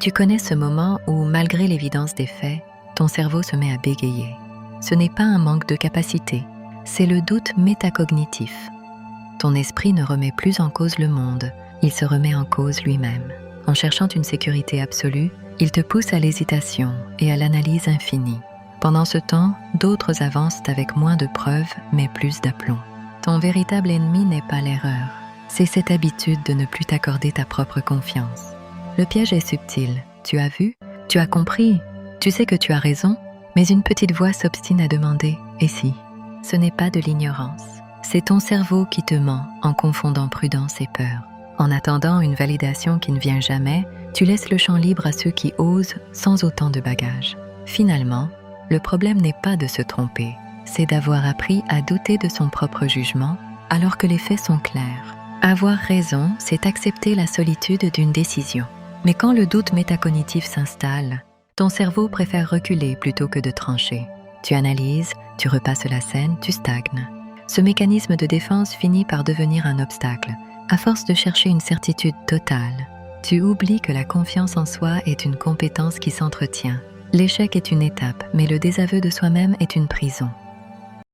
Tu connais ce moment où, malgré l'évidence des faits, ton cerveau se met à bégayer. Ce n'est pas un manque de capacité, c'est le doute métacognitif. Ton esprit ne remet plus en cause le monde, il se remet en cause lui-même. En cherchant une sécurité absolue, il te pousse à l'hésitation et à l'analyse infinie. Pendant ce temps, d'autres avancent avec moins de preuves, mais plus d'aplomb. Ton véritable ennemi n'est pas l'erreur, c'est cette habitude de ne plus t'accorder ta propre confiance. Le piège est subtil, tu as vu, tu as compris, tu sais que tu as raison, mais une petite voix s'obstine à demander « et si ?» Ce n'est pas de l'ignorance, c'est ton cerveau qui te ment en confondant prudence et peur. En attendant une validation qui ne vient jamais, tu laisses le champ libre à ceux qui osent sans autant de bagages. Finalement, le problème n'est pas de se tromper, c'est d'avoir appris à douter de son propre jugement alors que les faits sont clairs. Avoir raison, c'est accepter la solitude d'une décision. Mais quand le doute métacognitif s'installe, ton cerveau préfère reculer plutôt que de trancher. Tu analyses, tu repasses la scène, tu stagnes. Ce mécanisme de défense finit par devenir un obstacle. À force de chercher une certitude totale, tu oublies que la confiance en soi est une compétence qui s'entretient. L'échec est une étape, mais le désaveu de soi-même est une prison.